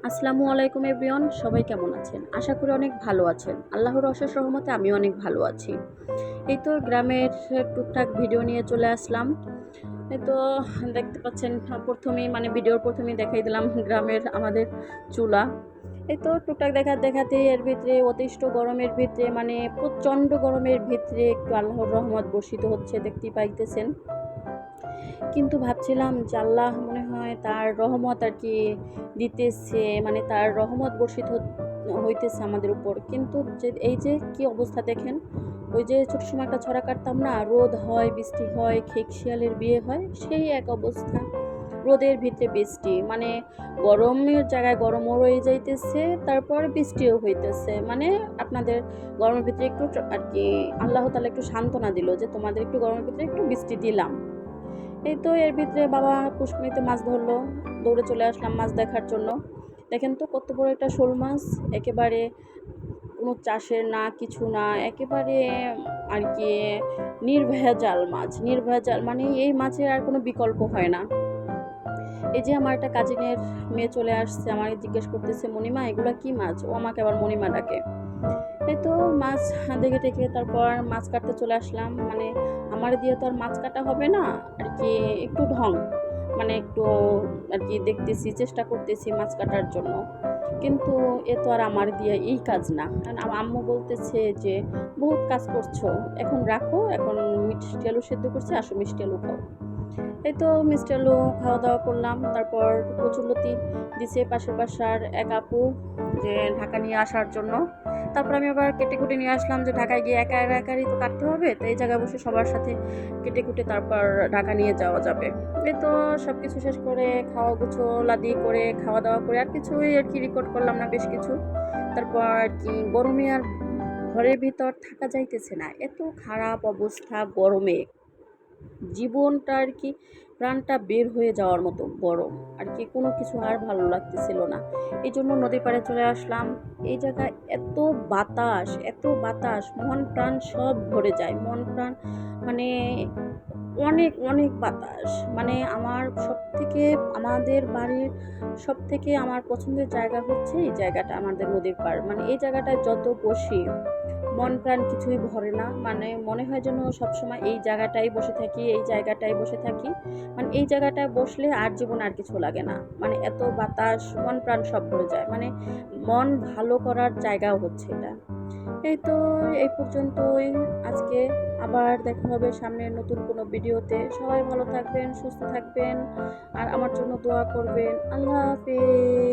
আসসালামু আলাইকুম এভরিওয়ান, সবাই কেমন আছেন? আশা করি অনেক ভালো আছেন। আল্লাহর অশেষ রহমতে আমিও অনেক ভালো আছি। এই তো গ্রামের টুকটাক ভিডিও নিয়ে চলে আসলাম। এই তো দেখতে পাচ্ছেন, প্রথমেই ভিডিওর প্রথমেই দেখাই দিলাম গ্রামের আমাদের চুলা। এই তো টুকটাক দেখাতে এর ভিতরে অতিষ্ঠ গরমের ভিতরে প্রচণ্ড গরমের ভিতরে একটু আল্লাহর রহমত বর্ষিত হচ্ছে, দেখতেই পাইতেছেন। কিন্তু ভাবছিলাম যে আল্লাহ মনে হয় তার রহমত আর কি দিতেছে, তার রহমত বর্ষিত হইতেছে আমাদের উপর। কিন্তু যে এই যে কি অবস্থা দেখেন, ওই যে ছোট সময় একটা ছড়া কাটতাম না, রোদ হয় বৃষ্টি হয় খেক শিয়ালের বিয়ে হয়, সেই এক অবস্থা। রোদের ভিতরে বৃষ্টি, গরমের জায়গায় গরমও রয়ে যাইতেছে, তারপর বৃষ্টিও হইতেছে। আপনাদের গরমের ভিতরে একটু আর কি আল্লাহ তাআলা একটু সান্ত্বনা দিল যে তোমাদের একটু গরমের ভিতরে একটু বৃষ্টি দিলাম। এই তো এর ভিতরে বাবা পুষ্করিতে মাছ ধরলো, দৌড়ে চলে আসলাম মাছ দেখার জন্য। দেখেন তো কত বড় একটা শোল মাছ, একেবারে কোনো চাষের না, কিছু না, একেবারে আর কি নির্ভেজাল মাছ। নির্ভেজাল এই মাছের আর কোনো বিকল্প হয় না। এই যে আমার একটা কাজিনের মেয়ে চলে আসছে, আমাকে জিজ্ঞেস করতেছে, মণিমা এগুলা কি মাছ? ও আমাকে আবার মণিমা ডাকে। এই তো মাছ দেখে টেকে তারপর মাছ কাটতে চলে আসলাম। আমার দিয়ে তো আর মাছ কাটা হবে না আর কি, একটু ঢং একটু আর কি দেখতেছি, চেষ্টা করতেছি মাছ কাটার জন্য। কিন্তু এ তো আর আমার দিয়ে এই কাজ না, কারণ আমার আম্মু বলতেছে যে বহুত কাজ করছো, এখন রাখো, এখন মিষ্টি আলু সেদ্ধ করছি, আসো মিষ্টি আলু খাও। এই তো মিষ্টি আলু খাওয়া দাওয়া করলাম। তারপর কচুরলতি দিছে পাশের বাসার এক আপু, যে ঢাকা নিয়ে আসার জন্য। তারপর আমি আবার কেটে কুটে নিয়ে আসলাম, যে ঢাকায় গিয়ে একারই তো কাটতে হবে, তো এই জায়গায় বসে সবার সাথে কেটে কুটে তারপর ঢাকা নিয়ে যাওয়া যাবে। এই তো সব কিছু শেষ করে খাওয়া লাদি করে খাওয়া দাওয়া করে আর কিছুই আর কি রেকর্ড করলাম না, বেশ কিছু। তারপর আর কি গরমে আর ঘরের ভিতর থাকা যাইতেছে না, এত খারাপ অবস্থা গরমে, জীবনটা আর কি প্রাণটা বের হয়ে যাওয়ার মতো গরম আর কি, কোনো কিছু আর ভালো লাগতেছিল না। এই জন্য নদীর পাড়ে চলে আসলাম। এই জায়গায় এত বাতাস, এত বাতাস, মন প্রাণ সব ভরে যায়, মন প্রাণ মানে অনেক অনেক বাতাস। আমার সব থেকে, আমাদের বাড়ির সব থেকে আমার পছন্দের জায়গা হচ্ছে এই জায়গাটা, আমাদের নদীর পাড়। এই জায়গাটায় যত বসি মন প্রাণ কিছুই ভরে না, মনে হয় যেন সবসময় এই জায়গাটাই বসে থাকি, এই জায়গাটাই বসে থাকি। এই জায়গাটায় বসলে আর জীবন আর কিছু লাগে না, এত বাতাস, মন প্রাণ সব ভরে যায়, মন ভালো করার জায়গাও হচ্ছে এটা। এই তো এই পর্যন্তই আজকে, আবার দেখা হবে সামনে নতুন কোনো ভিডিওতে। সবাই ভালো থাকবেন, সুস্থ থাকবেন, আর আমার জন্য দোয়া করবেন। আল্লাহ হাফেজ।